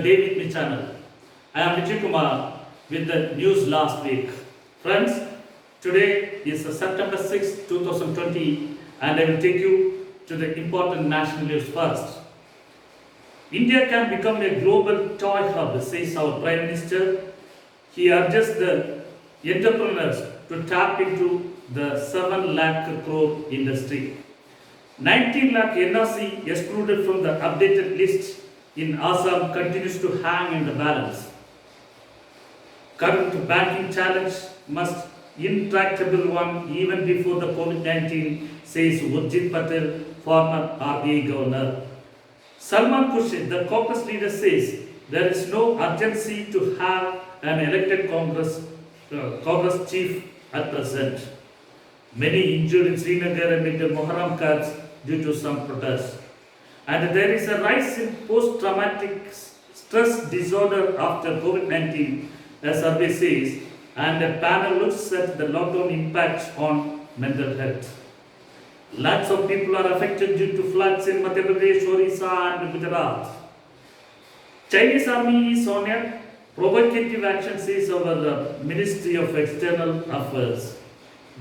Day With Me channel. I am Vijayakumar with the news last week. Friends, today is September 6, 2020 and I will take you to the important national news first. India can become a global toy hub, says our Prime Minister. He urges the entrepreneurs to tap into the 7 lakh crore industry. 19 lakh NRC excluded from the updated list in Assam continues to hang in the balance. Current banking challenge must intractable one even before the COVID-19, says Urjit Patel, former RBI governor. Salman Khurshid, the caucus leader, says there is no urgency to have an elected Congress chief at present. Many injured in Srinagar amid the Muharram cuts due to some protests. And there is a rise in post-traumatic stress disorder after COVID-19, as survey says, and a panel looks at the lockdown impacts on mental health. Lots of people are affected due to floods in Madhya Pradesh, Orissa and Gujarat. Chinese army is on a provocative action, says our Ministry of External Affairs.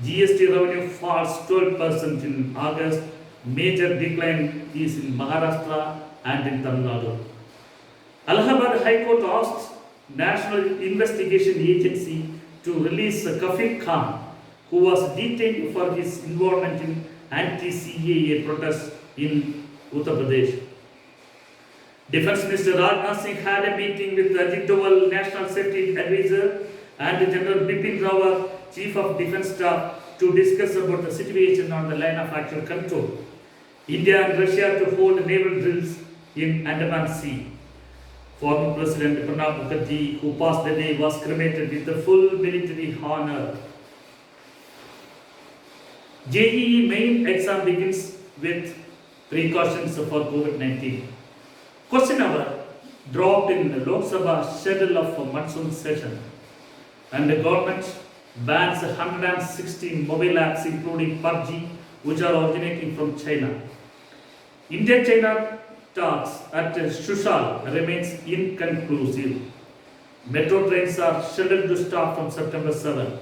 GST revenue falls 12% in August. Major decline is in Maharashtra and in Tamil Nadu. Allahabad High Court asked National Investigation Agency to release Kafir Khan, who was detained for his involvement in anti-CAA protests in Uttar Pradesh. Defence Minister Rajnath Singh had a meeting with Ajit Doval, National Safety Advisor, and General Bipin Rawat, Chief of Defence Staff, to discuss about the situation on the line of actual control. India and Russia to hold naval drills in Andaman Sea. Former President Pranab Mukherjee, who passed the day, was cremated with the full military honor. JEE main exam begins with precautions for COVID-19. Question hour dropped in the Lok Sabha schedule of monsoon session. And the government bans 116 mobile apps including PUBG, which are originating from China. India-China talks at Shushal remains inconclusive. Metro trains are scheduled to start from September 7.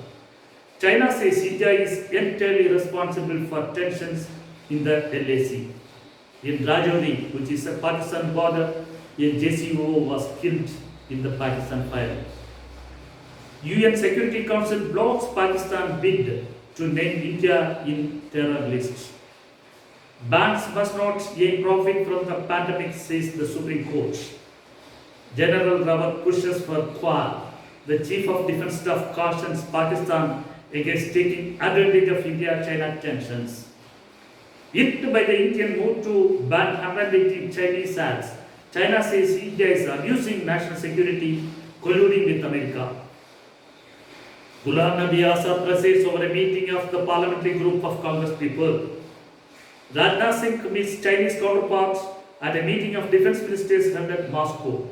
China says India is entirely responsible for tensions in the LAC. In Rajouri, which is a Pakistan border, a JCO was killed in the Pakistan fire. UN Security Council blocks Pakistan bid to name India in terror list. Banks must not gain profit from the pandemic, says the Supreme Court. General Rawat pushes for Quad. The Chief of Defence Staff cautions Pakistan against taking advantage of India-China tensions. Hit by the Indian move to ban 180 Chinese ads, China says India is abusing national security, colluding with America. Ghulam Nabi Azad presides over a meeting of the parliamentary group of Congress people. Rajnath Singh meets Chinese counterparts at a meeting of defense ministers held at Moscow.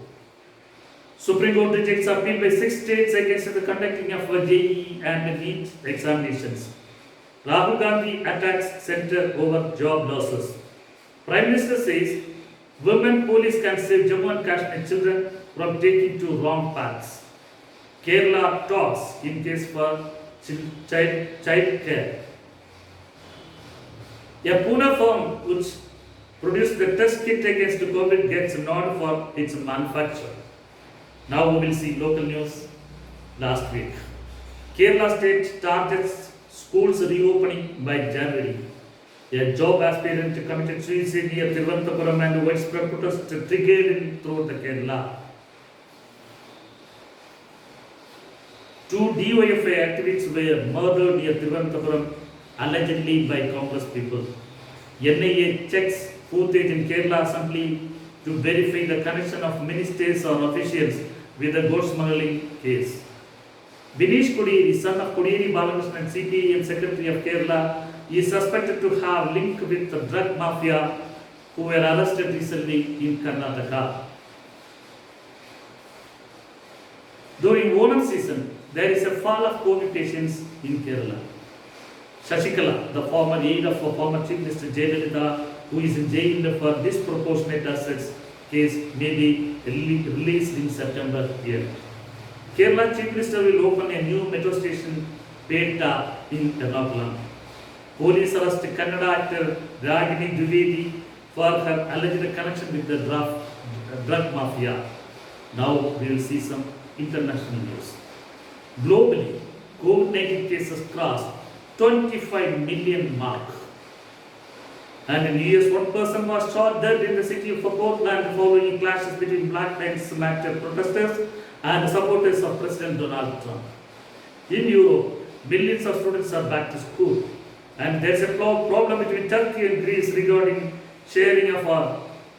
Supreme Court rejects appeal by 6 states against the conducting of JEE and NEET examinations. Rahul Gandhi attacks center over job losses. Prime Minister says women police can save Jammu and Kashmir children from taking to wrong paths. Kerala talks in case for child care. A Pune firm which produced the test kit against COVID gets nod for its manufacture. Now we will see local news last week. Kerala state targets schools reopening by January. A job aspirant committed suicide near Thiruvananthapuram and widespread protest triggered throughout the Kerala. 2 DYFI activists were murdered near Thiruvananthapuram, allegedly by Congress people. NIA checks footage in Kerala Assembly to verify the connection of ministers or officials with the gold smuggling case. Binesh Kodiyeri, son of Kodiyeri Balakrishnan and CPIM Secretary of Kerala, is suspected to have link with the drug mafia who were arrested recently in Karnataka. During Onam season, there is a fall of COVID patients in Kerala. Shashikala, the former aide of former Chief Minister Jayalalitha, who is in jail for disproportionate assets, case may be released in September here. Kerala Chief Minister will open a new metro station, Peta, in Ernakulam. Police arrest Kannada actor Ragini Dwivedi for her alleged connection with the drug mafia. Now we will see some international news. Globally, COVID-19 cases crossed 25 million mark. And in the US, one person was shot dead in the city of Portland following clashes between Black Lives Matter protesters and supporters of President Donald Trump. In Europe, millions of students are back to school. And there's a problem between Turkey and Greece regarding sharing of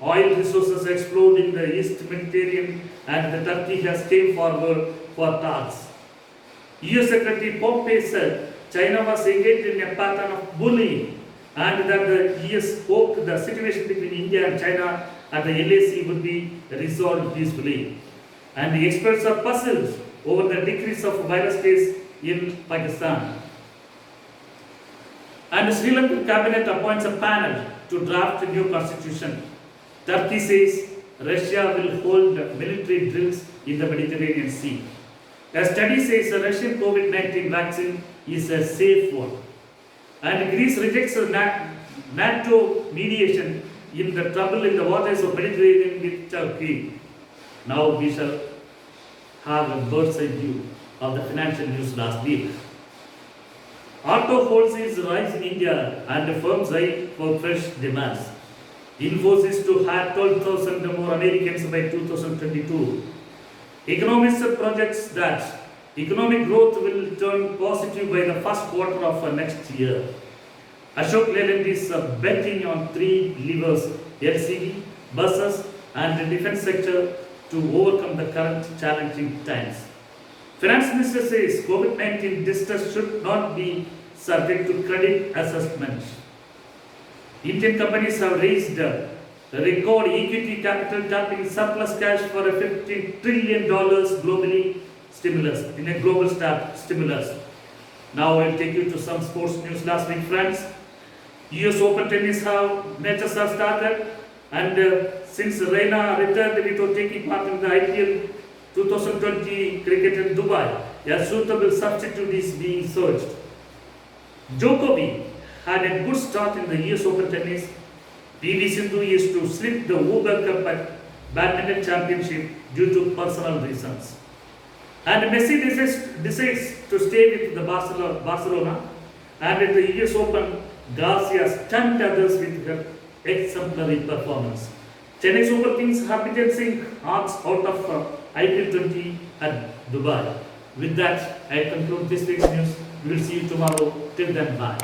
oil resources explode in the East Mediterranean, and the Turkey has came forward for talks. US Secretary Pompeo said China was engaged in a pattern of bullying and that the US hoped the situation between India and China at the LAC would be resolved peacefully. And the experts are puzzled over the decrease of virus case in Pakistan. And the Sri Lankan cabinet appoints a panel to draft a new constitution. Turkey says Russia will hold military drills in the Mediterranean Sea. A study says the Russian COVID-19 vaccine is a safe one. And Greece rejects NATO mediation in the trouble in the waters of Mediterranean with Turkey. Now we shall have a bird's eye view of the financial news last week. Auto wholesales rise in India and firms eye for fresh demands. Infosys to hire 12,000 more Americans by 2022. Economists projects that economic growth will turn positive by the first quarter of next year. Ashok Leyland is betting on three levers: LCV, buses, and the defense sector to overcome the current challenging times. Finance Minister says COVID-19 distress should not be subject to credit assessment. Indian companies have raised record equity capital tapping surplus cash for a $50 trillion globally stimulus, in a global stimulus. Now I'll take you to some sports news last week, friends. US Open tennis matches have started, and since Reina returned without taking part in the IPL 2020 cricket in Dubai, a suitable substitute is being searched. Djokovic had a good start in the US Open tennis. PV Sindhu is to slip the Uber Cup Badminton Championship due to personal reasons. And Messi decides to stay with the Barcelona, and at the US Open, Garcia stunned others with her exemplary performance. Chennai Super Kings Harbhajan Singh arcs out of IPL 20 at Dubai. With that, I conclude this week's news. We will see you tomorrow. Till then, bye.